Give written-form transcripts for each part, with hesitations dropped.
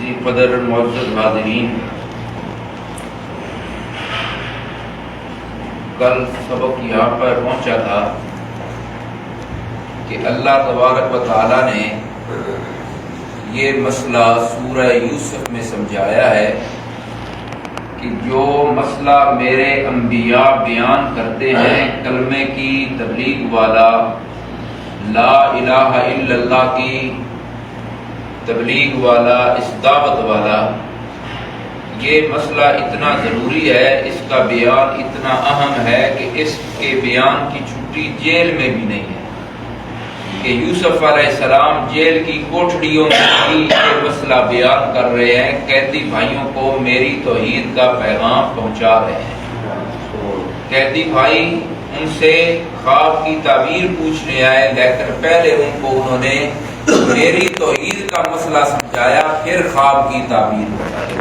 ذی قدر معزز حاضرین، کل سبق یہاں پر پہنچا تھا کہ اللہ تبارک و تعالیٰ نے یہ مسئلہ سورہ یوسف میں سمجھایا ہے کہ جو مسئلہ میرے انبیاء بیان کرتے ہیں، کلمے کی تبلیغ والا، لا الہ الا اللہ کی تبلیغ والا، اس دعوت والا، یہ مسئلہ اتنا ضروری ہے، اس کا بیان اتنا اہم ہے کہ اس کے بیان کی چھٹی جیل میں بھی نہیں ہے کہ یوسف علیہ السلام جیل کی کوٹڑیوں میں بھی یہ مسئلہ بیان کر رہے ہیں، قیدی بھائیوں کو میری توحید کا پیغام پہنچا رہے ہیں۔ قیدی بھائی ان سے خواب کی تعبیر پوچھنے آئے، لیکن پہلے ان کو انہوں نے میری توحید کا مسئلہ سمجھایا، پھر خواب کی تعبیر بتائی۔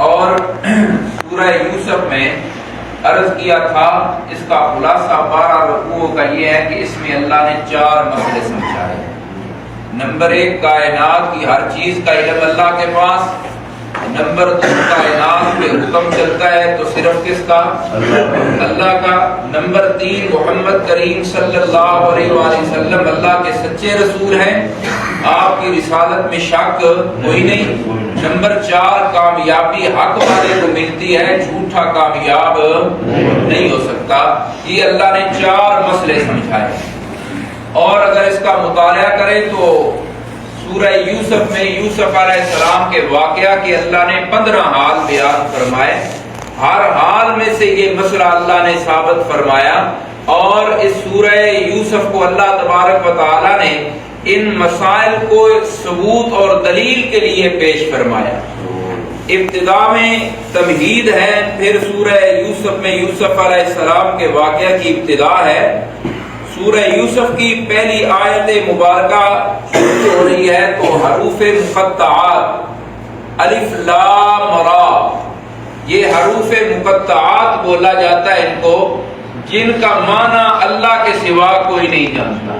اور سورہ یوسف میں عرض کیا تھا، اس کا خلاصہ 12 رکوعوں کا یہ ہے کہ اس میں اللہ نے 4 مسئلے سمجھائے۔ نمبر 1، کائنات کی ہر چیز کا علم اللہ کے پاس۔ نمبر 2، کائنات پہ حکم چلتا ہے تو صرف کس کا؟ اللہ کا۔ نمبر 3، محمد کریم صلی اللہ علیہ وآلہ وسلم اللہ کے سچے رسول ہیں، آپ کی رسالت میں شک کوئی نہیں۔ نمبر 4، کامیابی حق والے کو ملتی ہے، جھوٹا کامیاب نہیں ہو سکتا۔ یہ اللہ نے 4 مسئلے سمجھائے، اور اگر اس کا مطالعہ کریں تو سورہ یوسف میں یوسف علیہ السلام کے واقعہ کے اللہ نے 15 حال بیان فرمائے، ہر حال میں سے یہ مسئلہ اللہ نے ثابت فرمایا، اور اس سورہ یوسف کو اللہ تبارک و تعالی نے ان مسائل کو ثبوت اور دلیل کے لیے پیش فرمایا۔ ابتدا میں تمہید ہے، پھر سورہ یوسف میں یوسف علیہ السلام کے واقعہ کی ابتدا ہے۔ سورہ یوسف کی پہلی آیت مبارکہ شروع ہو رہی ہے تو حروف مقطعات الف لام را، یہ حروف مقطعات بولا جاتا ہے ان کو، جن کا معنی اللہ کے سوا کوئی نہیں جانتا۔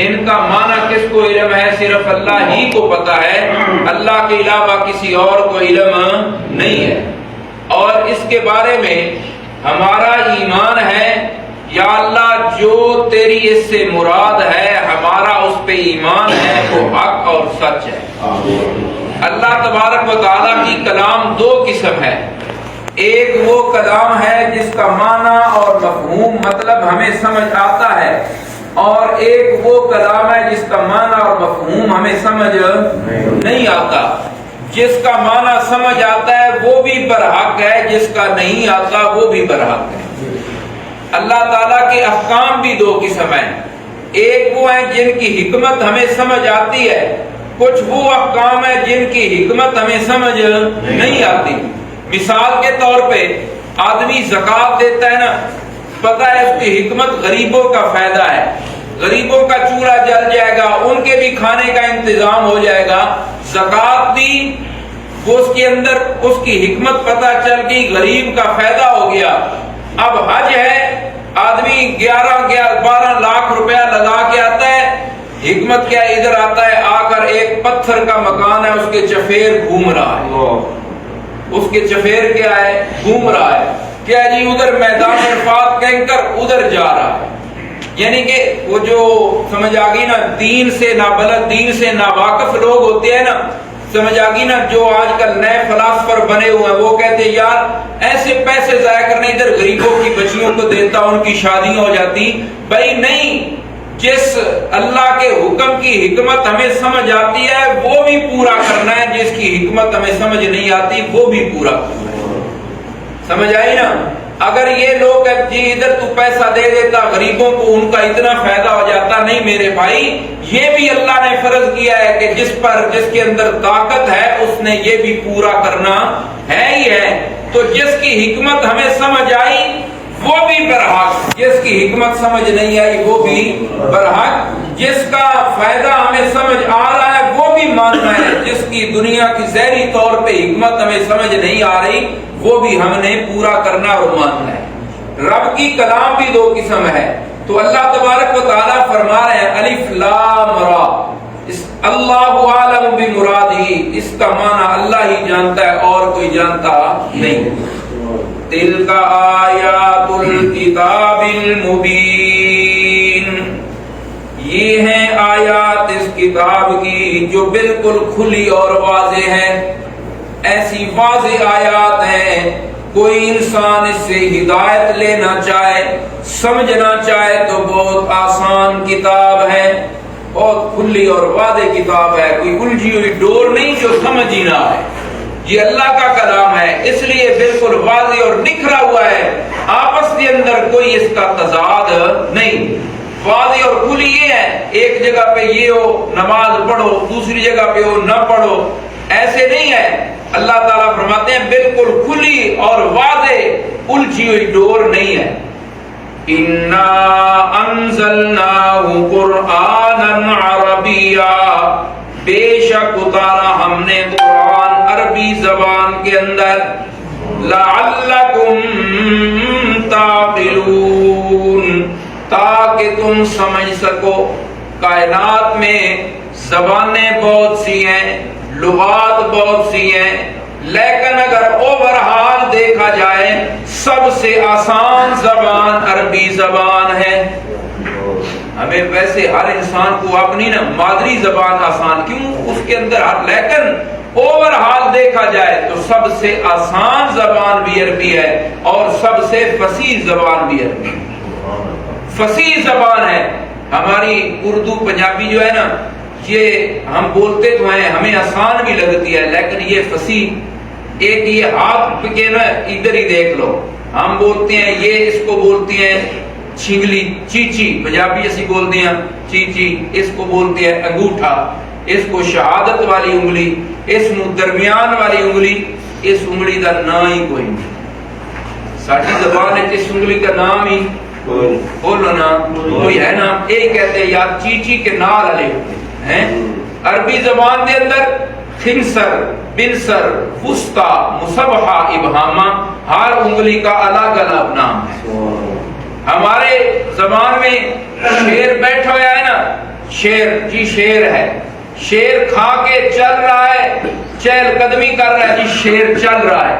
ان کا معنی کس کو علم ہے؟ صرف اللہ ہی کو پتا ہے، اللہ کے علاوہ کسی اور کو علم نہیں ہے۔ اور اس کے بارے میں ہمارا ایمان ہے، یا اللہ جو تیری اس سے مراد ہے ہمارا اس پہ ایمان ہے، وہ حق اور سچ ہے۔ اللہ تبارک و تعالیٰ کی کلام 2 قسم ہے، ایک وہ کلام ہے جس کا معنی اور مفہوم مطلب ہمیں سمجھ آتا ہے، اور ایک وہ کلام ہے جس کا معنی اور مفہوم ہمیں سمجھ نہیں آتا۔ جس کا معنی سمجھ آتا ہے وہ بھی برحق ہے، جس کا نہیں آتا وہ بھی برحق ہے۔ اللہ تعالیٰ کے احکام بھی 2 قسم ہیں، ایک وہ ہیں جن کی حکمت ہمیں سمجھ آتی ہے، کچھ وہ احکام ہیں جن کی حکمت ہمیں سمجھ نہیں آتی۔ مثال کے طور پہ آدمی زکوٰۃ دیتا ہے نا، پتہ ہے اس کی حکمت غریبوں کا فائدہ ہے، غریبوں کا چولہا جل جائے گا، ان کے بھی کھانے کا انتظام ہو جائے گا۔ زکوٰۃ دی، وہ اس کے اندر اس کی حکمت پتہ چل گئی، غریب کا فائدہ ہو گیا۔ اب حج ہے، آدمی 11-12 لاکھ روپیہ لگا کے آتا ہے، حکمت کیا؟ ادھر آتا ہے، آ کر ایک پتھر کا مکان ہے، اس کے چفیر گھوم رہا ہے، اس کے چفیر کیا ہے؟ گھوم رہا ہے، کیا جی ادھر میدان عرفات کہہ کر ادھر جا رہا ہے۔ یعنی کہ وہ جو سمجھ آ گئی نا، دین سے نابلد، دین سے ناواقف لوگ ہوتے ہیں نا، سمجھ آ گئی نا، جو آج کل نئے فلاسفر بنے ہوئے ہیں، وہ کہتے ہیں یار ایسے پیسے ضائع کرنے، ادھر غریبوں کی بچیوں کو دیتا، ان کی شادی ہو جاتی۔ بھائی نہیں، جس اللہ کے حکم کی حکمت ہمیں سمجھ آتی ہے وہ بھی پورا کرنا ہے، جس کی حکمت ہمیں سمجھ نہیں آتی وہ بھی پورا کرنا ہے۔ سمجھ آئی نا؟ اگر یہ لوگ جی ادھر تو پیسہ دے دیتا غریبوں کو، ان کا اتنا فائدہ ہو جاتا، نہیں میرے بھائی، یہ بھی اللہ نے فرض کیا ہے کہ جس کے اندر طاقت ہے اس نے یہ بھی پورا کرنا ہے ہی ہے۔ تو جس کی حکمت ہمیں سمجھ آئی وہ بھی برحق، جس کی حکمت سمجھ نہیں آئی وہ بھی برحق، جس کا فائدہ ہمیں سمجھ آ رہا ہے وہ بھی ماننا ہے، جس کی دنیا کی ظاہری طور پہ حکمت ہمیں سمجھ نہیں آ رہی وہ بھی ہم نے پورا کرنا اور ماننا ہے۔ رب کی کلام بھی 2 قسم ہے، تو اللہ تبارک و تعالیٰ فرما رہے ہیں الف لام را، اللہ کا معنی اللہ ہی جانتا ہے اور کوئی جانتا نہیں. تلک آیات الکتاب المبین، یہ ہیں آیات اس کتاب کی جو بالکل کھلی اور واضح ہے. ایسی واضح آیات ہیں کوئی انسان اس سے ہدایت لینا چاہے سمجھنا چاہے تو بہت آسان کتاب ہے، بہت کھلی اور واضح کتاب ہے. کوئی الجھی ہوئی ڈور نہیں جو سمجھ ہی نہ آئے. یہ اللہ کا کلام ہے اس لیے بالکل واضح اور نکھرا ہوا ہے، آپس کے اندر کوئی اس کا تضاد نہیں. واضح اور کھلی یہ ہے، ایک جگہ پہ یہ ہو نماز پڑھو دوسری جگہ پہ ہو نہ پڑھو، ایسے نہیں ہے. اللہ تعالیٰ فرماتے ہیں بالکل کھلی اور واضح، الجھی ہوئی ڈور نہیں ہے. اِنَّا أَنزَلْنَاهُ قُرْآنًا عَرَبِيًّا، بے شک اتارا ہم نے قرآن عربی زبان کے اندر. لَعَلَّكُمْ تَعْقِلُونَ، تاکہ تم سمجھ سکو. کائنات میں زبانیں بہت سی ہیں، لغات بہت سی ہیں، لیکن اگر اوورہال دیکھا جائے سب سے آسان زبان عربی زبان ہے. ہمیں ویسے ہر انسان کو اپنی نا مادری زبان آسان کیوں اس کے اندر، لیکن اوورہال دیکھا جائے تو سب سے آسان زبان بھی عربی ہے اور سب سے فصیح زبان بھی عربی. فصیح زبان ہے. ہماری اردو پنجابی جو ہے نا یہ ہم بولتے تو ہیں ہمیں آسان بھی لگتی ہے لیکن یہ فصیح. ایک یہ ہاتھ کے نا ادھر ہی دیکھ لو، ہم بولتے ہیں یہ اس کو بولتے ہیں چھنگلی چیچی، پنجابی اسی بولتے ہیں چیچی، اس کو بولتے ہیں انگوٹھا، اس کو شہادت والی انگلی، اس نو درمیان والی انگلی. اس انگلی کا نام ہی کوئی نہیں. ساری زبان ہے اس انگلی کا نام ہی بولو نا کوئی ہے نا. ایک کہتے ہیں یا چیچی کے نال والے ہیں. عربی زبان کے اندر خنصر، بنصر، وسطی، مصبحہ، ابہامہ، ہر انگلی کا الگ الگ نام ہے. ہمارے زبان میں شیر بیٹھا ہوا ہے نا، شیر جی شیر ہے، شیر کھا کے چل رہا ہے، چہل قدمی کر رہا ہے جی شیر چل رہا ہے.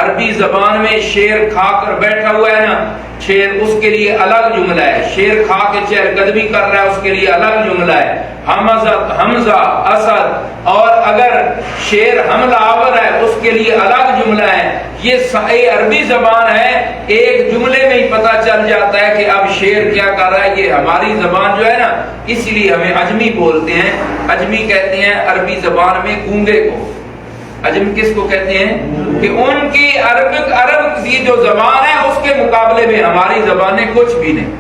عربی زبان میں شیر کھا کر بیٹھا ہوا ہے نا، شیر اس کے لیے الگ جملہ ہے. شیر کھا کے چہل قدمی کر رہا ہے اس کے لیے الگ جملہ ہے. حمزہ، اسد، اور اگر شیر حملہ آور ہے اس کے لیے الگ جملہ ہے. یہ عربی زبان ہے، ایک جملے میں ہی پتہ چل جاتا ہے کہ اب شیر کیا کر رہا ہے. یہ ہماری زبان جو ہے نا اس لیے ہمیں عجمی بولتے ہیں. عجمی کہتے ہیں عربی زبان میں گونگے کو. عجم کس کو کہتے ہیں کہ ان کی عرب کی جو زبان ہے اس کے مقابلے میں ہماری زبانیں کچھ بھی نہیں.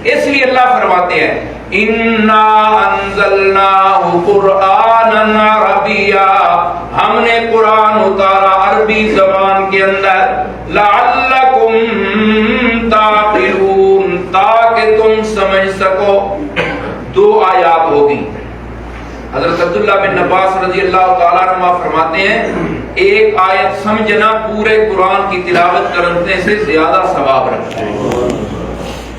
اس لیے اللہ فرماتے ہیں اِنَّا أَنزَلْنَاهُ قُرْآنًا عَرَبِيًّا، ہم نے قرآن اتارا عربی زبان کے اندر. لَعَلَّكُمْ تَعْقِلُونَ، تاکہ تم سمجھ سکو. 2 آیات ہوگی. حضرت عبداللہ بن عباس رضی اللہ تعالیٰ عنہ فرماتے ہیں ایک آیت سمجھنا پورے قرآن کی تلاوت کرنے سے زیادہ ثواب رکھتا ہے.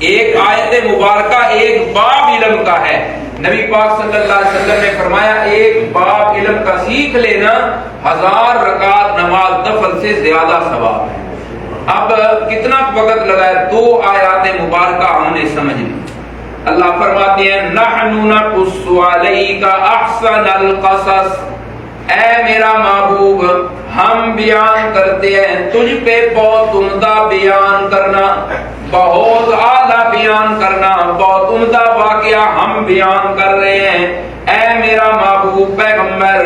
ایک آیت مبارکہ ایک باب علم کا ہے. نبی پاک صلی اللہ علیہ وسلم نے فرمایا ایک باب علم کا سیکھ لینا 1000 رکعت نماز نفل سے زیادہ ثواب ہے. اب کتنا وقت لگا ہے 2 آیات مبارکہ ہم نے سمجھنی. اللہ فرماتے ہیں نحن نقص علیک احسن القصص، اے میرا محبوب ہم بیان کرتے ہیں تجھ پہ بہت عمدہ بیان کرنا، بہت اعلیٰ بیان کرنا، بہت عمدہ واقعہ ہم بیان کر رہے ہیں. اے میرا محبوب پیغمبر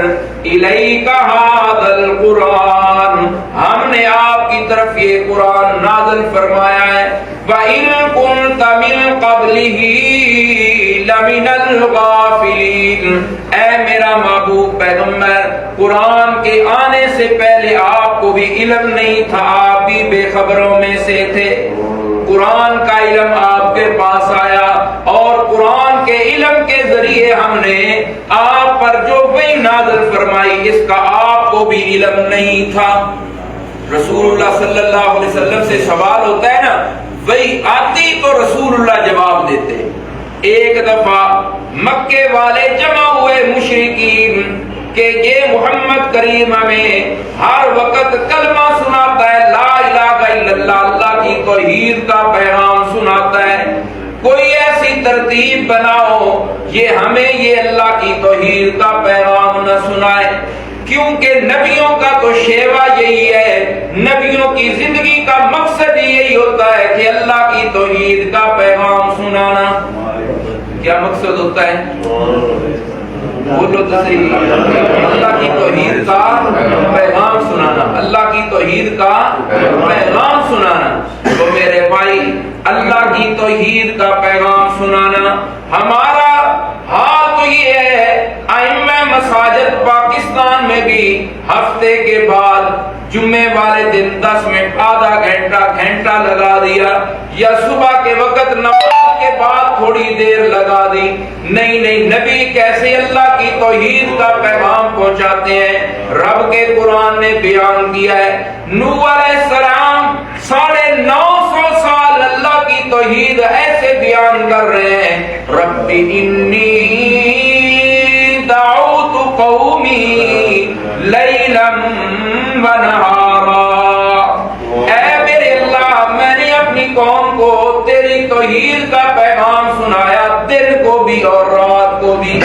الیک ھذا القرآن، ہم نے آپ کی طرف یہ قرآن نازل فرمایا ہے. وَإِن كُنتَ مِن قَبْلِهِ لَمِنَ الْغَافِلِينَ، اے میرا محبوب پیغمبر قرآن کے آنے سے پہلے آپ کو بھی علم نہیں تھا، آپ بھی بے خبروں میں سے تھے. قرآن کا علم آپ کے پاس آیا اور قرآن کے علم کے ذریعے ہم نے آپ پر جو وحی نازل فرمائی اس کا آپ کو بھی علم نہیں تھا. رسول اللہ صلی اللہ علیہ وسلم سے سوال ہوتا ہے نا، وہی آتی تو رسول اللہ جواب دیتے. ایک دفعہ مکے والے جمع ہوئے مشرکین کہ یہ محمد کریم ہمیں ہر وقت کلمہ سناتا ہے، لا الہ الا اللہ، اللہ کی توحید کا پیغام سناتا ہے۔ کوئی ایسی ترتیب بناؤ یہ ہمیں یہ اللہ کی توحید کا پیغام نہ سنائے، کیونکہ نبیوں کا تو شیوا یہی ہے، نبیوں کی زندگی کا مقصد یہی ہوتا ہے کہ اللہ کی توحید کا پیغام سنانا۔ کیا مقصد ہوتا ہے؟ بولو تو صحیح، اللہ کی توحید کا پیغام سنانا، اللہ کی توحید کا پیغام سنانا۔ تو میرے بھائی، اللہ کی توحید کا پیغام سنانا ہمارا حال تو یہ ہے، ائمہ مساجد پاکستان میں بھی ہفتے کے بعد جمعے والے دن 10 منٹ آدھا گھنٹہ لگا دیا، یا صبح کے وقت نماز کے بعد تھوڑی دیر لگا دی۔ نہیں، نبی کیسے اللہ کی توحید کا پیغام پہنچاتے ہیں؟ رب کے قرآن نے بیان کیا ہے، نوح علیہ السلام 950 سال اللہ کی توحید ایسے بیان کر رہے ہیں، رب انی دعوت قومی لیلا ونہارا، اے میرے اللہ میں نے اپنی قوم کو تیری توحید کا پیغام سنایا، دن کو بھی اور رات کو بھی۔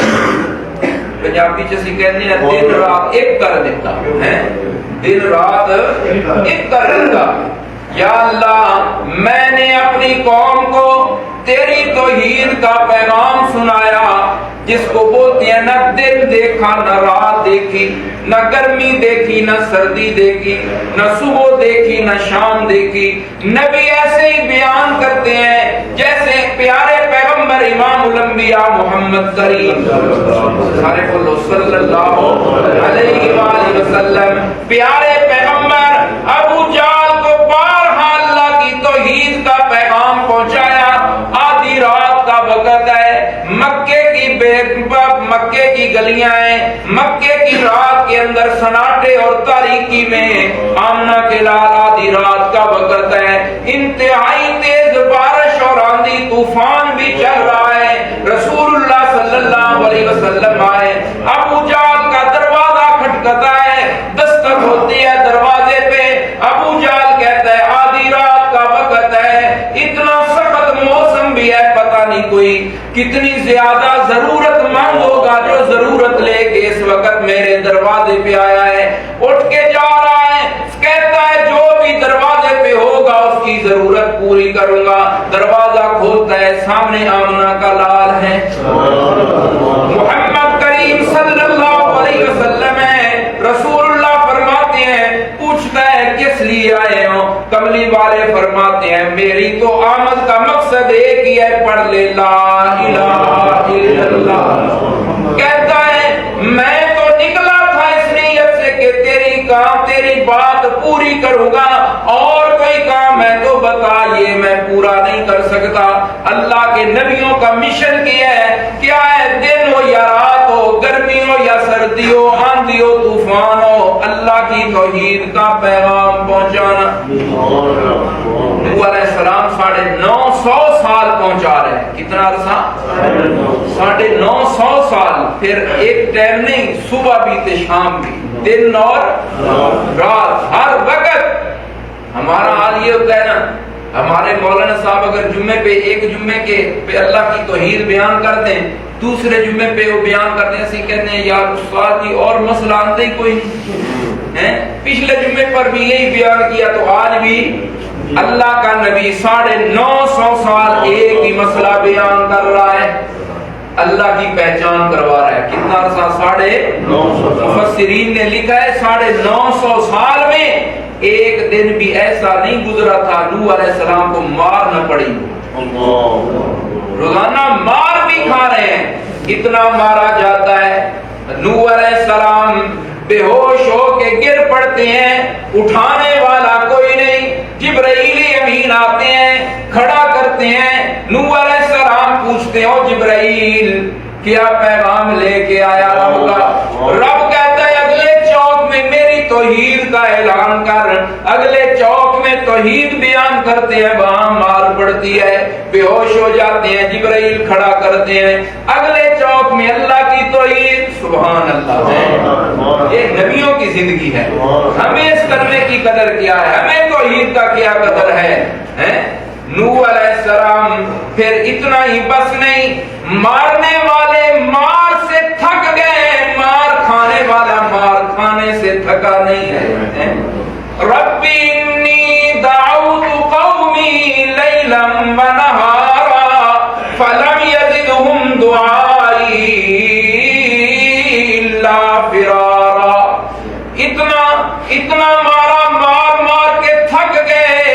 پنجابی چسی کہتے ہیں دن رات ایک کر دیتا ہے، دن رات ایک کر دیتا۔ یا اللہ میں نے اپنی قوم کو تیری توحید کا پیغام سنایا، جس کو بولتے ہیں نہ دن دیکھا نہ رات دیکھی، نہ گرمی دیکھی نہ سردی دیکھی، نہ صبح دیکھی نہ شام دیکھی۔ نبی ایسے ہی بیان کرتے ہیں جیسے پیارے پیغمبر امام الانبیاء محمد کریم صلی اللہ علیہ وآلہ وسلم، پیارے پیغمبر ابو جہل کو بارہا اللہ کی توحید کا پیغام پہنچایا۔ آدھی رات کا وقت ہے، مکے کی گلیاں ہیں، مکے کی رات کے اندر سناٹے اور تاریکی میں آمنہ کے لال آدھی رات کا وقت ہے، انتہائی تیز بارش اور آندھی طوفان بھی چل رہا ہے۔ رسول اللہ صلی اللہ علیہ وسلم آئے، ابو جہل کا دروازہ کھٹکتا ہے، دستک ہوتی ہے دروازے پہ، ابو جہل کہتا ہے آدھی رات کا وقت ہے، اتنا سخت موسم بھی ہے، پتہ نہیں کوئی کتنی زیادہ ضرورت مند ہوگا جو ضرورت لے کے اس وقت میرے دروازے پہ آیا ہے۔ اٹھ کے جا رہا ہے، کہتا ہے جو بھی دروازے پہ ہوگا اس کی ضرورت پوری کروں گا۔ دروازہ کھولتا ہے، سامنے آمنہ کا لال ہے، محمد کریم صلی اللہ علیہ وسلم ہے۔ رسول اللہ فرماتے ہیں، پوچھتا ہے کس لیے آئے ہو؟ کملی والے فرماتے ہیں میری تو آمد کا مقصد ایک ہی ہے، پڑھ لے لا الہ الا اللہ۔ کہتا ہے میں تو نکلا تھا اس نیت سے کہ تیری بات پوری کروں گا، اور کوئی کام ہے تو بتا، یہ میں پورا نہیں کر سکتا۔ اللہ کے نبیوں کا مشن کیا ہے، دن ہو یا رات ہو، گرمی ہو یا سردی ہو، آندھی ہو طوفان ہو، اللہ کی توحید کا پیغام پہنچانا۔ نوح علیہ السلام 950 سال پہنچا رہے ہیں، کتنا عرصہ؟ 950 سال۔ پھر ایک ٹائم نہیں، صبح بھی تے شام بھی، دن اور رات، ہر وقت۔ ہمارا حال یہ ہوتا ہے نا، ہمارے مولانا صاحب اگر ایک جمعے کے پہ اللہ کی توحید بیان کرتے ہیں، دوسرے جمعے پہ وہ بیان کرتے ہیں، اسی کہتے ہیں یار استاد جی اور مسئلہ آنتے ہی کوئی نہیں، پچھلے جمعے پر بھی یہی بیان کیا، تو آج بھی اللہ کا نبی 950 سال ایک ہی مسئلہ بیان کر رہا ہے، اللہ کی پہچان کروا رہا ہے۔ کتنا عرصہ؟ 950۔ مفسرین نے لکھا ہے 950 سال میں ایک دن بھی ایسا نہیں گزرا تھا نوح علیہ السلام کو مار نہ پڑی ہو۔ روزانہ مار بھی کھا رہے ہیں، اتنا مارا جاتا ہے۔ نوح علیہ السلام بے ہوش ہو کے گر پڑتے ہیں، اٹھانے والا کوئی نہیں، جبرائیل امین آتے ہیں، کھڑا کرتے ہیں۔ نوح علیہ السلام پوچھتے ہو جبرائیل کیا پیغام لے کے آیا رب کا؟ رب کہتا ہے اگلے چوک میں میری توحید کا اعلان کر۔ اگلے چوک میں توحید بیان کرتے ہیں، وہاں مار پڑتی ہے، بے ہوش ہو جاتے ہیں، جبرائیل کھڑا کرتے ہیں۔ اگلے چوک میں اللہ کی توحید، سبحان اللہ ہے۔ یہ نبیوں کی زندگی ہے. ہمیں اس کلمے کی قدر کیا ہے, ہمیں توحید کا کیا قدر ہے. نوح علیہ السلام پھر اتنا ہی بس نہیں, مارنے والے مار سے تھک گئے, مار کھانے والا مار کھانے سے تھکا نہیں ہے. ربی انی دعوت قومی لیلا ونہارا فلم یزدہم دعائی الا فرارا. اتنا مارا, مار مار کے تھک گئے.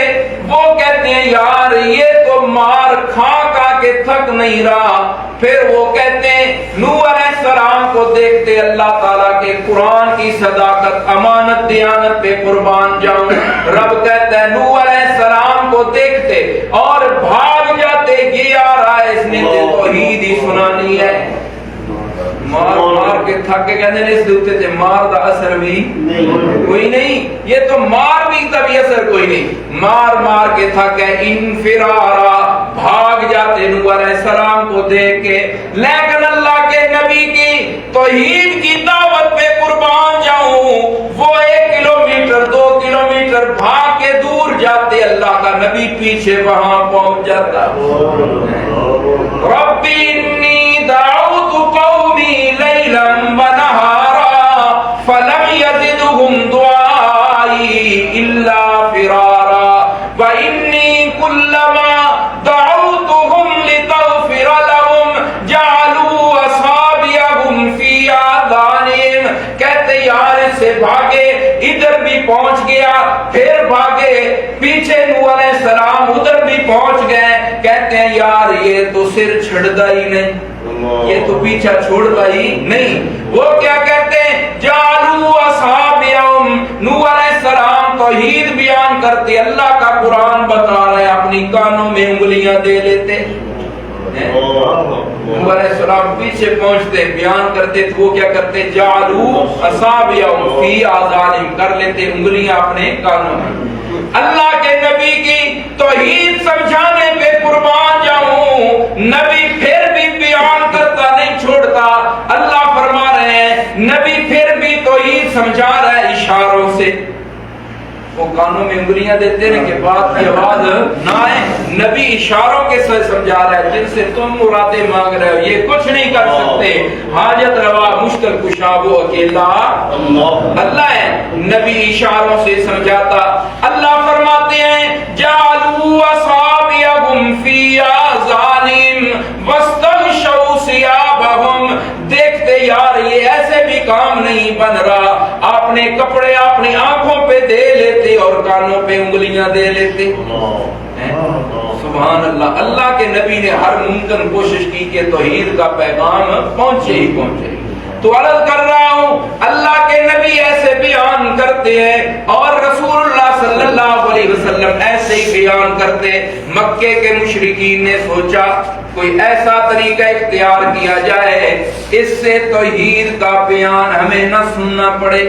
وہ کہتے ہیں یار یہ تو مار کھا کے تھک نہیں رہا. پھر وہ کہتے ہیں نوح علیہ السلام کو دیکھتے اللہ تعالیٰ کے قرآن کی صداقت امانت دیانت پہ قربان جاؤں. رب کہتا ہے نوح علیہ السلام کو دیکھتے اور بھاگ جاتے, یہ آ رہا ہے اس نے توحید ہی سنانی ہے. مار مار کے تھک کے کہنے اس دوتے تھے مار دا اثر بھی کوئی نہیں. یہ تو مار بھی تبھی اثر کوئی نہیں, مار مار کے تھک گئے. انفرارا بھاگ جاتے نوح علیہ السلام کو دیکھ کے. لیکن اللہ کے نبی کی توحید کی دعوت پہ قربان جاؤں, وہ 1 کلومیٹر 2 کلومیٹر بھاگ کے دور جاتے, اللہ کا نبی پیچھے وہاں پہنچ جاتا. ربی انی دعوت قومی لیلا ونہارا فلم یزدہم دعائی الا فرارا وانی کلما دعوتہم لتغفر لہم جعلوا اصابعہم فی آذانہم. کہتے یار سے بھاگے, ادھر بھی پہنچ گیا, پھر بھاگے پیچھے نوح علیہ السلام ادھر بھی پہنچ گئے. کہتے ہیں یار یہ تو سر چھڑتا ہی نہیں, یہ تو پیچھا چھوڑتا ہی نہیں. وہ کیا کہتے ہیں جعلوا اصابعہم, نوح علیہ السلام توحید بیان کرتے, اللہ کا قرآن بتا رہے, اپنی کانوں میں انگلیاں دے لیتے. نوح علیہ السلام پیچھے پہنچتے بیان کرتے تو وہ کیا کرتے جعلوا اصابعہم فی آذانہم, کر لیتے انگلیاں اپنے کانوں میں. اللہ کے نبی کی توحید سمجھانے پہ قربان جاؤں, نبی پھر بھی بیان کرتا نہیں چھوڑتا. اللہ فرما رہے ہیں نبی پھر بھی توحید سمجھا رہا ہے اشاروں سے. وہ کانوں میں انگلیاں دیتے ہیں کہ بات کی آواز نہ آئے, نبی اشاروں کے ساتھ سمجھا رہا ہے جن سے تم مرادیں مانگ رہے ہو یہ کچھ نہیں کر سکتے. حاجت روا مشکل کشا وہ اکیلا اللہ ہے. نبی اشاروں سے سمجھاتا. اللہ فرماتے ہیں جعلوا اصابعہم فی آذانہم واستغشوا ثیابہم. دیکھتے یار یہ ایسے بھی کام نہیں بن رہا, اپنے کپڑے اپنی آنکھوں پہ دے لیتے اور کانوں پہ انگلیاں دے لیتے. سبحان اللہ. اللہ کے نبی نے ہر ممکن کوشش کی کہ توحید کا پیغام پہنچے ہی پہنچے. تو عرض کر رہا ہوں اللہ کے نبی ایسے بیان کرتے ہیں اور رسول اللہ صلی اللہ علیہ وسلم ایسے ہی بیان کرتے. مکے کے مشرکین نے سوچا کوئی ایسا طریقہ اختیار کیا جائے اس سے توحید کا بیان ہمیں نہ سننا پڑے.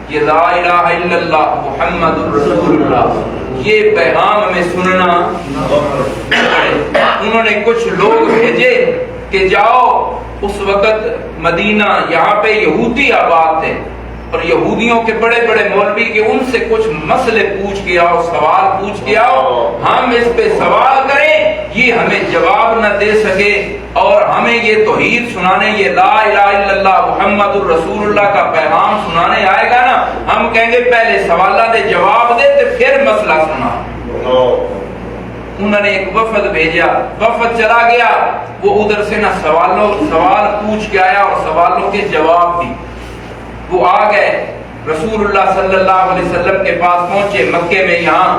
یہ لا الہ الا اللہ محمد رسول اللہ یہ پیغام ہمیں سننا. انہوں نے کچھ لوگ بھیجے کہ جاؤ, اس وقت مدینہ یہاں پہ یہودی آباد تھے اور یہودیوں کے بڑے بڑے مولوی کے ان سے کچھ مسئلے پوچھ کے آؤ, سوال پوچھ کے آؤ, ہم اس پہ سوال کریں یہ ہمیں جواب نہ دے سکے اور ہمیں یہ توحید سنانے یہ لا الہ الا اللہ محمد الرسول اللہ کا پیغام سنانے آئے گا نا, ہم کہیں گے پہلے سوالات دے جواب دے تو پھر مسئلہ سنا. انہوں نے ایک وفد بھیجا, وفد چلا گیا, وہ ادھر سے نہ سوال پوچھ کے آیا اور سوالوں کے جواب بھی. وہ آ گئے رسول اللہ صلی اللہ علیہ وسلم کے پاس پہنچے مکے میں, یہاں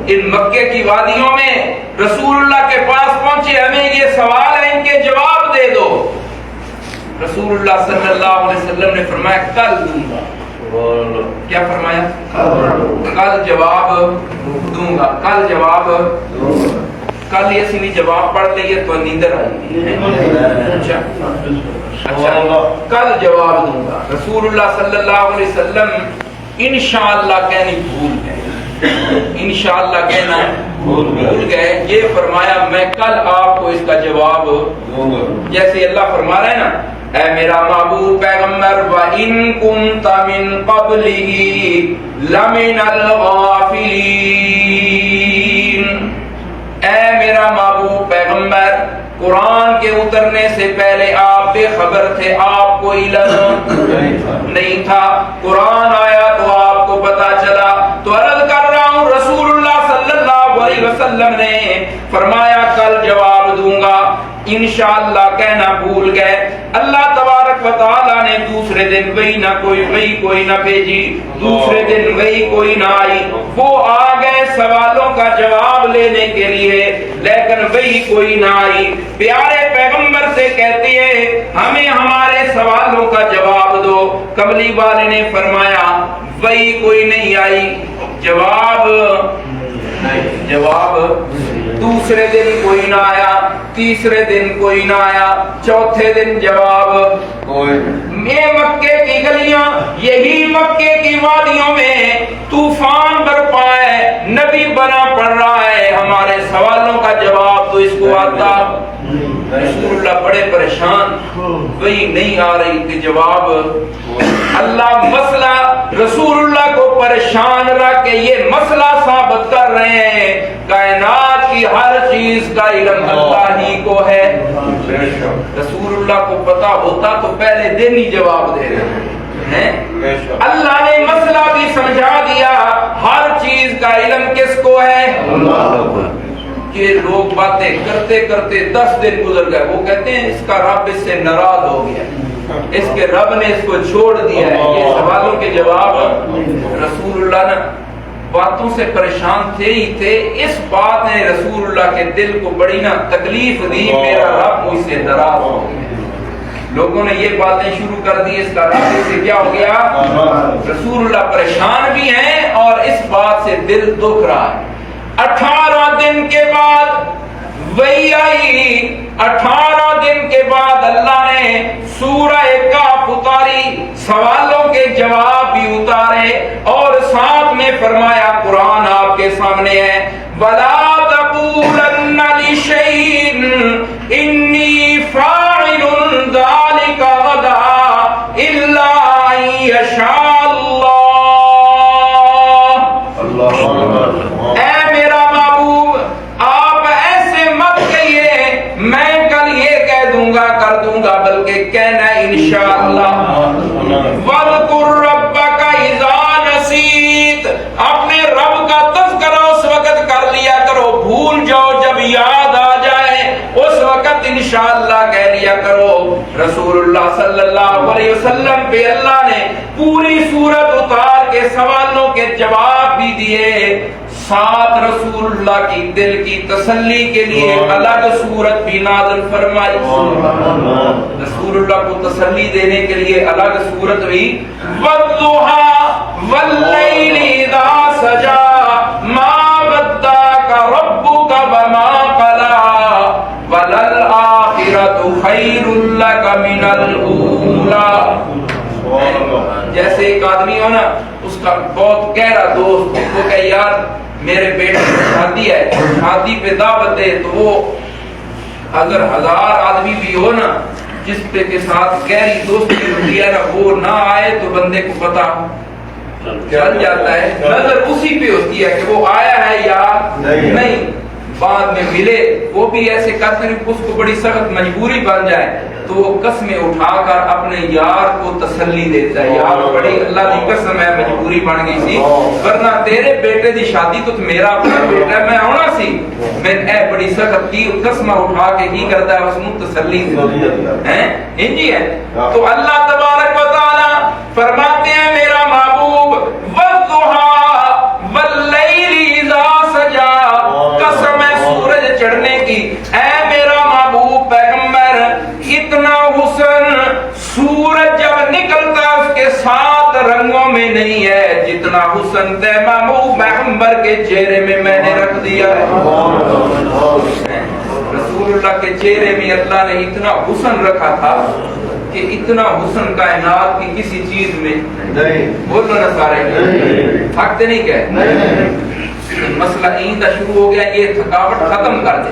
ان مکے کی وادیوں میں رسول اللہ کے پاس پہنچے, ہمیں یہ سوال ہے ان کے جواب دے دو. رسول اللہ صلی اللہ علیہ وسلم نے فرمایا کل دوں گا. کیا فرمایا؟ کل جواب دوں گا. کل جواب کل یہ سی جواب پڑھ لیے تو نیندر آئی. اچھا کل جواب دوں گا. رسول اللہ صلی اللہ علیہ وسلم انشاءاللہ کہنی بھول گئے, انشاءاللہ کہنا بھول گئے. یہ فرمایا میں کل آپ کو اس کا جواب دوں گا. جیسے اللہ فرما رہا ہے نا اے میرا محبوب پیغمبر وَإِن كُنتَ مِن قَبْلِهِ لَمِنَ الْغَافِلِينَ، اے میرا محبوب پیغمبر قرآن کے اترنے سے پہلے آپ بے خبر تھے، آپ کو علم نہیں تھا، قرآن آیا تو آپ کو پتا چلا۔ تو عرض کر رہا ہوں رسول اللہ صلی اللہ علیہ وسلم نے فرمایا کل جواب دوں گا، انشاءاللہ کہنا بھول گئے۔ اللہ تبارک و تعالی نے دوسرے دن وہی کوئی نہ بھیجی، دوسرے دن وہی کوئی نہ آئی، وہ آ گئے سوالوں کا جواب لینے کے لیے، لیکن وہی کوئی نہ آئی۔ پیارے پیغمبر سے کہتی ہے ہمیں ہمارے سوالوں کا جواب دو۔ کملی والے نے فرمایا وہی کوئی نہیں آئی، جواب دوسرے دن کوئی نہ آیا، تیسرے دن کوئی نہ آیا، چوتھے دن جواب میں مکے کی گلیاں، یہی مکے کی وادیوں میں طوفان برپا ہے، نبی بنا پڑ رہا ہے، ہمارے سوالوں کا جواب تو اس کو آتا۔ رسول اللہ بڑے پریشان، وہی نہیں آ رہی کہ جواب۔ اللہ مسئلہ رسول اللہ کو پریشان رکھ کے یہ مسئلہ ثابت کر رہے ہیں کائنات کی ہر چیز کا علم اللہ ہی کو ہے۔ رسول اللہ کو پتا ہوتا تو پہلے دن ہی جواب دے رہے ہیں۔ اللہ نے مسئلہ بھی سمجھا دیا، ہر چیز کا علم کس کو ہے؟ کہ لوگ باتیں کرتے کرتے 10 دن گزر گئے، وہ کہتے ہیں اس کا رب اس سے ناراض ہو گیا، اس کے رب نے اس کو چھوڑ دیا ہے۔ یہ سوالوں کے جواب رسول اللہ نے باتوں سے پریشان تھے ہی تھے، اس بات نے رسول اللہ کے دل کو بڑی نہ تکلیف دی، میرا رب مجھ سے ناراض ہو گیا۔ لوگوں نے یہ باتیں شروع کر دی، اس کا رب اس سے کیا ہو گیا؟ رسول اللہ پریشان بھی ہیں اور اس بات سے دل دکھ رہا ہے۔ 18 دن کے بعد وہی آئی، 18 دن کے بعد اللہ نے سورہ کہف اتاری، سوالوں کے جواب بھی اتارے اور ساتھ میں فرمایا قرآن آپ کے سامنے ہے وَلَا تَقُولَنَّ لِشَيْءٍ إِنِّي فَاعِلٌ ذَلِكَ غَدًا إِلَّا أَن يَشَاءَ اللَّهُ۔ اے میرا محبوب آپ ایسے مت کہیے میں کل یہ کہہ دوں گا کر دوں گا، بلکہ کہنا انشاءاللہ۔ وَاذْكُرْ رَبَّكَ إِذَا نَسِيتَ، اپنے رب کا تذکرہ اس وقت کر لیا کرو، بھول جاؤ جب یاد آ جائے اس وقت انشاءاللہ کہہ لیا کرو۔ رسول اللہ صلی اللہ علیہ وسلم پہ اللہ نے پوری سورت اتار کے سوالوں کے جواب بھی دیے، ساتھ رسول اللہ کی دل کی تسلی کے لیے الگ سورت بھی نازل فرمائی۔ رسول اللہ کو تسلی دینے کے لیے الگ سورت بھی وَالضُّحَىٰ وَاللَّيْلِ إِذَا سَجَىٰ مَا وَدَّعَكَ رَبُّكَ وَمَا قَلَىٰ وَلَلْآخِرَةُ خَيْرٌ لَّكَ مِنَ الْأُولَىٰ۔ جیسے ایک آدمی ہو نا، اس کا بہت گہرا دوست، وہ کہ یار میرے بیٹے کی شادی ہے، شادی پہ دعوت ہے، تو وہ اگر 1000 آدمی بھی ہو نا جس پہ کے ساتھ گہری دوستی ہوتی ہے نا، وہ نہ آئے تو بندے کو پتا چل جاتا ہے، نظر اسی پہ ہوتی ہے کہ وہ آیا ہے یا نہیں۔ بعد میں ملے وہ بھی ایسے کرتے ہیں، اس کو بڑی سخت مجبوری بن جائے تو وہ قسمیں اٹھا کر اپنے یار کو تسلی دیتا ہے، یار بڑی اللہ کی قسم ہے مجبوری بن گئی سی، ورنہ تیرے بیٹے دی شادی تو میرا اپنا بیٹا ہے، میں آنا سی، میں اے بڑی سخت کی قسمہ اٹھا کے کی کرتا ہے، اس کو تسلی دیتا ہے۔ انجی ہے تو اللہ تبارک و تعالی فرماتے ہیں میرا محبوب وَالضُّحَىٰ وَاللَّيْلِ إِذَا سَجَىٰ، قسم ہے سورج چڑھنے کی، اے میرا محبوب پیغمبر اتنا حسن سورج جب نکلتا اس کے ساتھ رنگوں میں نہیں ہے جتنا حسن تے محبوب پیغمبر کے چہرے میں میں نے رکھ دیا ہے۔ رسول اللہ کے چہرے میں اللہ نے اتنا حسن رکھا تھا کہ اتنا حسن کائنات کی کسی چیز میں نہیں۔ بولو نا سارے تھکتے نہیں کہ مسئلہ عید شروع ہو گیا، یہ تھکاوٹ ختم کر دے،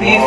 30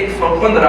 115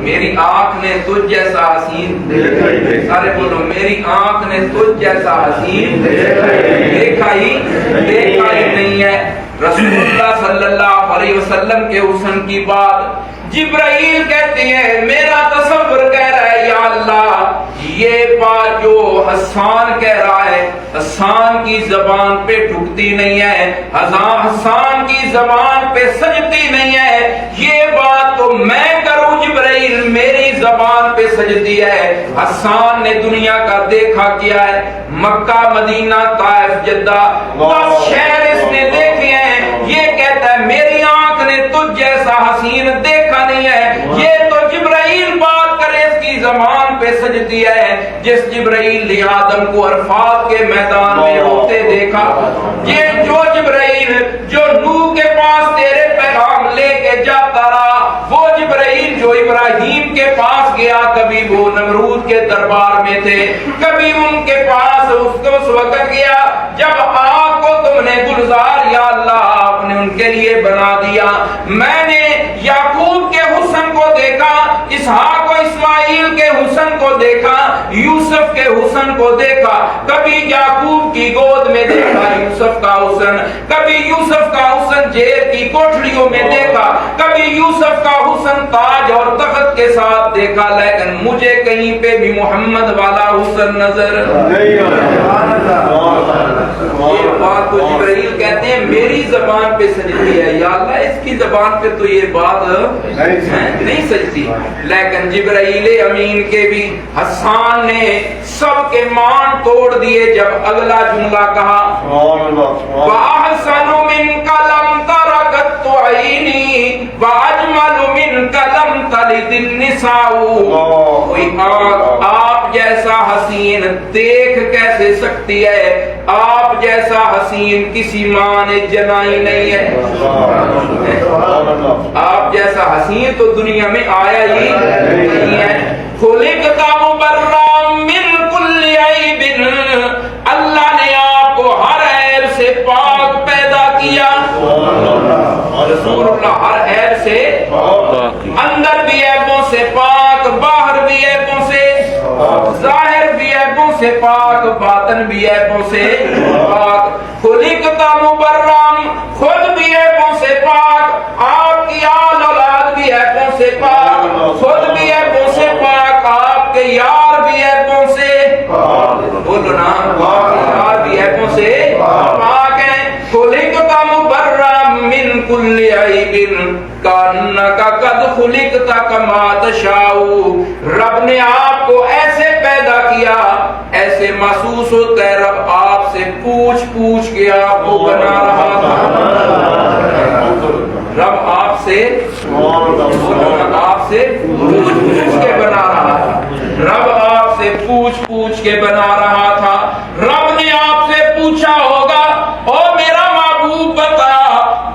میری آنکھ نے تجھ جیسا حسین سارے بولو میری آنکھ نے تجھ جیسا حسین دیکھا ہی نہیں ہے. رسول اللہ صلی اللہ علیہ وسلم کے حسن کی بات جبرائیل کہتے ہیں میرا تصور کہہ رہا ہے یا اللہ یہ بات جو حسان کہہ رہا ہے حسان کی زبان پہ ٹھکتی نہیں ہے, حسان کی زبان پہ سجتی نہیں ہے, یہ بات تو میں کروں جبرائیل میری زبان پہ سجتی ہے. حسان نے دنیا کا دیکھا کیا ہے, مکہ مدینہ طائف جدہ 10 شہر اس نے دیکھے ہیں. یہ کہتا ہے میری آنکھ نے تجھ جیسا حسین دیکھا نہیں ہے. یہ تو جبرائیل بات کرے اس کی زبان پہ سجتی ہے. جس جبرائیل نے آدم کو عرفات کے میدان میں روتے دیکھا, یہ جو جبرائیل جو نوح کے پاس تیرے پیغام لے کے جاتا رہا, وہ جبرائیل جو ابراہیم کے پاس گیا, کبھی وہ نمرود کے دربار میں تھے, کبھی ان کے پاس اس وقت گیا جب آگ کو تم نے گلزار یا اللہ آپ نے ان کے لیے بنا دیا. میں نے یعقوب کے حسن کو دیکھا, اسحاق و اسماعیل کے حسن کو دیکھا, یوسف کے حسن کو دیکھا, کبھی یعقوب کی گود میں دیکھا یوسف کا حسن, کبھی یوسف کا حسن جیل کی کوٹھریوں میں دیکھا, کبھی یوسف کا حسن تاج اور تخت کے ساتھ دیکھا, لیکن مجھے کہیں پہ بھی محمد والا حسن نظر نہیں آیا. یہ بات کو جبرائیل کہتے ہیں میری زبان پہ سجتی ہے یا اللہ اس کی زبان پہ تو یہ بات نہیں سجتی. لیکن جبرائیل امین کے بھی حسان نے سب کے مان توڑ دیے جب اگلا جملہ کہا وَأَحْسَنُ مِنْكَ لَمْ تَرَكَتْ عَيْنِي وَأَجْمَلُ مِنْكَ لَمْ تَلِدِ النِّسَاءُ. آپ جیسا حسین دیکھ کیسے سکتی ہے, آپ جیسا حسین کسی ماں نے جنائی نہیں ہے. آپ جیسا حسین تو دنیا میں آیا ہی نہیں ہے. خلقت مبرأ من کل عیب, اللہ نے آپ کو ہر عیب سے پاک پیدا کیا. رسول اللہ ہر عیب سے, اندر بھی عیبوں سے پاک, باہر بھی عیبوں سے, ظاہر بھی عیبوں سے پاک, باطن بھی عیبوں سے پاک. خلقت مبرأ, خود بھی عیبوں سے پاک, آپ کی آل اولاد بھی عیبوں سے پاک, خود بھی عیبوں سے پاک, آپ کے یار بھی عیبوں سے, بولو نا, یار بھی عیبوں سے پاک ہیں. خلقت مبرأ من کل عیب کانک قد خلقت کما تشاء. رب نے آپ کو ایسے پیدا کیا, ایسے محسوس ہوتا ہے رب آپ سے پوچھ پوچھ کے آپ کو بنا رہا تھا. رب آپ سے پوچھ پوچھ کے بنا رہا تھا. رب آپ سے پوچھ پوچھ کے بنا رہا تھا. رب نے آپ سے پوچھا ہوگا او میرا محبوب بتا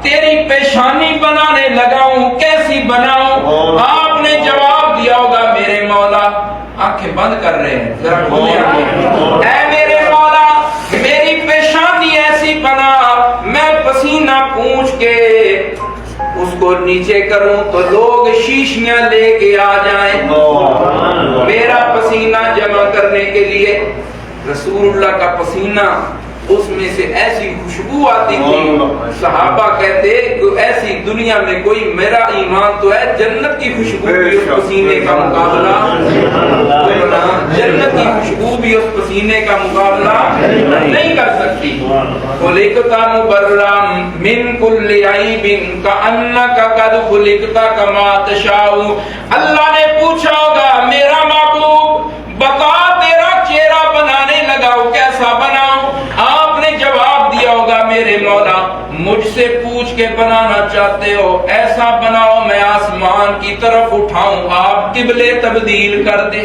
تیری پیشانی بنانے لگاؤں کیسی بناؤں. آپ نے جواب دیا ہوگا میرے مولا, آنکھیں بند کر رہے ہیں ذرا کھولے آنکھیں, اے میرے مولا میری پیشانی ایسی بنا میں پسینہ پونچھ کے اس کو نیچے کروں تو لوگ شیشیاں لے کے آ جائیں میرا پسینہ جمع کرنے کے لیے. رسول اللہ کا پسینہ اس میں سے ایسی خوشبو آتی تھی, صحابہ کہتے ایسی دنیا میں کوئی, میرا ایمان تو ہے جنت کی خوشبو بھی اس پسینے کا مقابلہ, جنت کی خوشبو بھی اس پسینے کا مقابلہ نہیں کر سکتی. خلقت مبرأ من کل عیب کأنک قد خلقت کما تشاء. اللہ نے پوچھا ہوگا میرا محبوب بتا تیرا چہرہ بنانے لگاؤ کیسا بناؤں. آپ نے جواب دیا ہوگا میرے مولا مجھ سے پوچھ کے بنانا چاہتے ہو ایسا بناؤ میں آسمان کی طرف اٹھاؤں آپ قبلے تبدیل کر دے.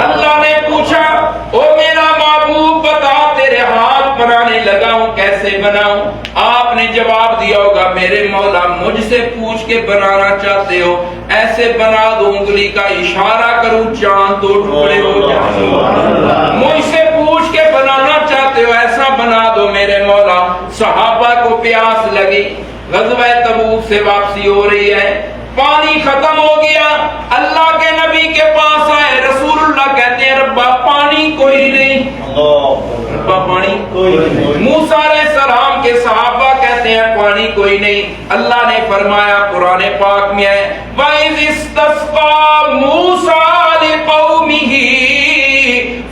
اللہ نے پوچھا او میرا محبوب بتا تیرے ہاتھ بنانے لگاؤں کیسے بناؤں. آپ نے جواب دیا ہوگا میرے مولا مجھ سے پوچھ کے بنانا چاہتے ہو ایسے بنا دو انگلی کا اشارہ کروں چاند 2 ٹکڑے ہو جائیں. مجھ سے پوچھ کے بنانا چاہتے ہو ایسا بنا دو میرے مولا. صحابہ کو پیاس لگی, غزوہ تبوک سے واپسی ہو رہی ہے, پانی ختم ہو گیا، اللہ کے نبی کے پاس آئے، رسول اللہ کہتے ہیں ربا پانی کوئی نہیں، ربا پانی کوئی نہیں۔ موسیٰ علیہ السلام کے صحابہ کہتے ہیں پانی کوئی نہیں۔ اللہ نے فرمایا قرآن پاک میں ہے وَإِذِ اسْتَسْقَىٰ مُوسَىٰ لِقَوْمِهِ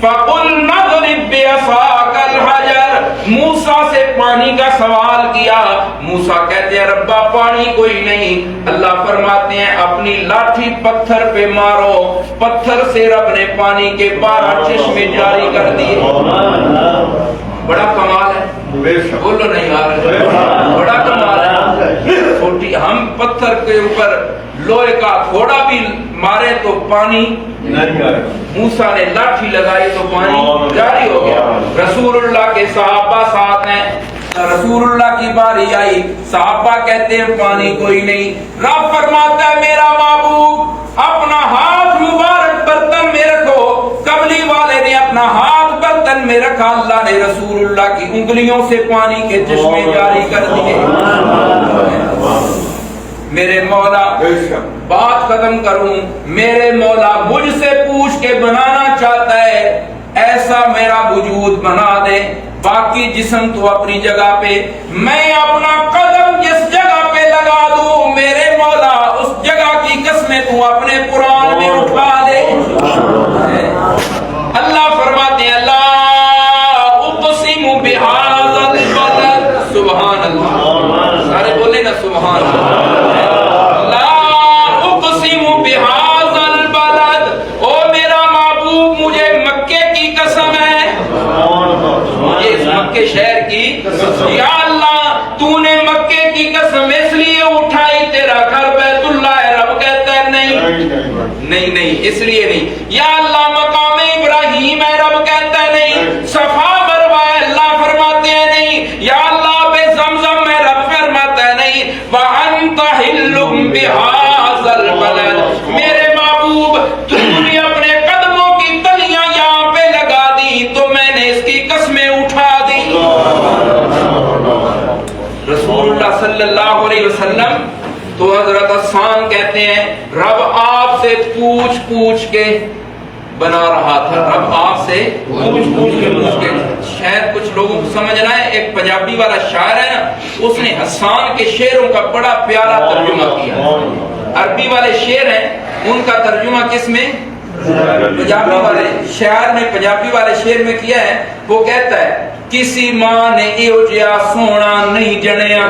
فَقُلْنَا اضْرِب بِّعَصَاكَ الْحَجَرَ، موسیٰ سے پانی کا سوال کیا، موسیٰ کہتے ہیں ربا پانی کوئی نہیں۔ اللہ فرماتے ہیں اپنی لاٹھی پتھر پہ مارو، پتھر سے رب نے پانی کے 12 چشمے جاری کر دیے۔ بڑا کمال ہے، بولو نہیں یار، بڑا کمال ہے۔ چھوٹی ہم پتھر کے اوپر لوہے کا تھوڑا بھی مارے تو پانی نہیں آئے، موسیٰ نے لاٹھی لگائی تو پانی جاری ہو گیا۔ رسول اللہ کے صحابہ ساتھ ہیں، رسول اللہ کی باری آئی، صحابہ کہتے ہیں پانی کوئی نہیں، رب فرماتا ہے میرا محبوب اپنا ہاتھ مبارک برتن میں رکھو، قبلی والے نے اپنا ہاتھ برتن میں رکھا، اللہ نے رسول اللہ کی انگلیوں سے پانی کے چشمے جاری کر دیے۔ میرے مولا بات ختم کروں، میرے مولا مجھ سے پوچھ کے بنانا چاہتا ہے ایسا میرا وجود بنا دے، باقی جسم تو اپنی جگہ پہ، میں اپنا قدم جس جگہ پہ لگا دوں میرے مولا اس جگہ کی قسمیں تو اپنے قرآن میں اٹھا دے۔ اللہ فرماتے ہیں لا اقسم بہذا البلد، سبحان اللہ، سارے بولے نا سبحان اللہ، لا اقسم بہذا البلد، او میرا محبوب مجھے مکے کی قسم ہے، مجھے اس مکے شہر کی، یا اللہ تو نے مکے کی قسم اس لیے اٹھائی تیرا گھر بیت اللہ ہے، رب کہتا ہے نہیں نہیں اس لیے نہیں، یا اللہ مقام ابراہیم ہے، رب کہتا ہے نہیں، صفا مروہ ہے، اللہ فرماتے ہیں نہیں، یا اللہ بے زمزم ہے، رب فرماتا ہے نہیں، وَأَنْتَ حِلٌّ بِهَٰذَا الْبَلَدِ، میرے محبوب تو نے اپنے قدموں کی تلیاں یہاں پہ لگا دی تو میں نے اس کی قسمیں اٹھا دی۔ رسول اللہ صلی اللہ علیہ وسلم تو حضرت حسان کہتے ہیں رب آپ سے پوچھ پوچھ کے بنا رہا تھا، رب آپ سے پوچھ کے شاید کچھ لوگوں کو سمجھ رہا ہے، ایک پنجابی والا شاعر ہے نا، اس نے حسان کے شعروں کا بڑا پیارا ترجمہ کیا، عربی والے شعر ہیں ان کا ترجمہ کس میں، پنجابی والے شاعر نے پنجابی والے شعر میں کیا ہے، وہ کہتا ہے کسی ماں نے ایو جیا سونا نہیں جنیا،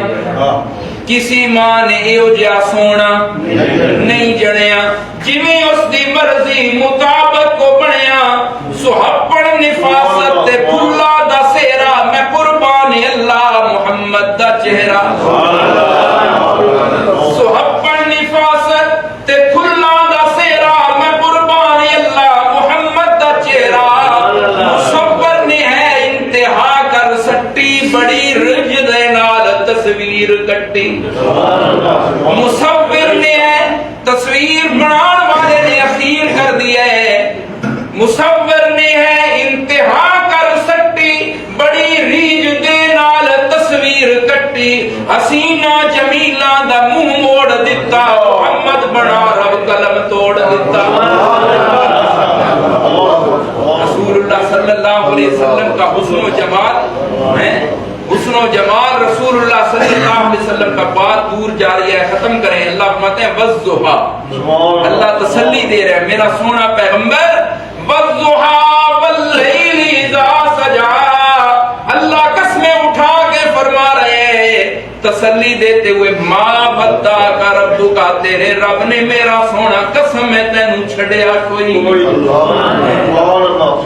کسی ماں نے ایو جیا سونا نہیں جنیا، جویں اس دی مرضی مطابق کو بنیا، سہپڑ نفاست تے پھلا دا سہرا، میں قربان اللہ محمد دا چہرہ، سہپڑ نفاست تے پھلا دا سہرا، میں قربان اللہ محمد دا چہرہ، مصور نے ہے انتہا کر سٹی، بڑی رج دے نال تصویر کٹی، مصور نے ہے تصویر بنان والے نے اخیر کر دیا ہے، مصور نے ہے انتہا کر سٹی، بڑی ریج دے نال تصویر کٹی، حسینہ جمیلہ دا منہ موڑ دیتا، محمد بنا رب قلم توڑ دیتا۔ رسول اللہ صلی اللہ علیہ وسلم کا حسن و جمال ہے، حسن و جمال رسول اللہ صلی اللہ علیہ وسلم کا بات دور جاری ہے، ختم کریں۔ اللہ فرماتے ہیں وَالضُّحَىٰ، اللہ تسلی دے رہے ہیں میرا سونا پیغمبر، وَالضُّحَىٰ وَاللَّيْلِ إِذَا سَجَىٰ، اللہ قسمیں اٹھا کے فرما رہے ہیں تسلی دیتے ہوئے، مَا وَدَّعَكَ رَبُّكَ، تیرے رب نے میرا سونا قسم ہے تینوں چھڑیا کوئی،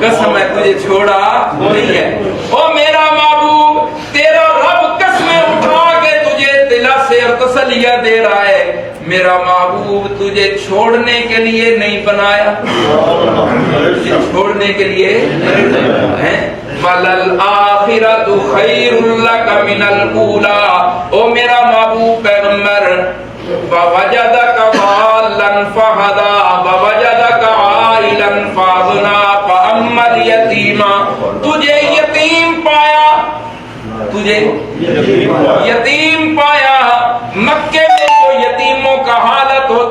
قسم ہے تجھے چھوڑا نہیں ہے، او میرا محبوب تیرا رب قسمیں اٹھا کے تجھے دلا سے تسلیہ دے رہا ہے، میرا محبوب تجھے چھوڑنے کے لیے نہیں بنایا، چھوڑنے کے لیے ہے، وَلَلْآخِرَةُ خَيْرٌ لَكَ مِنَ الْأُولَىٰ، او میرا محبوب پیغمبر، وَوَجَدَكَ ضَالًّا فَهَدَىٰ وَوَجَدَكَ عَائِلًا فَأَغْنَىٰ فَأَمَّا الْيَتِيمَ، تجھے یتیم پایا، تجھے یتیم پایا، مکے میں جو یتیموں کا حالت ہوتا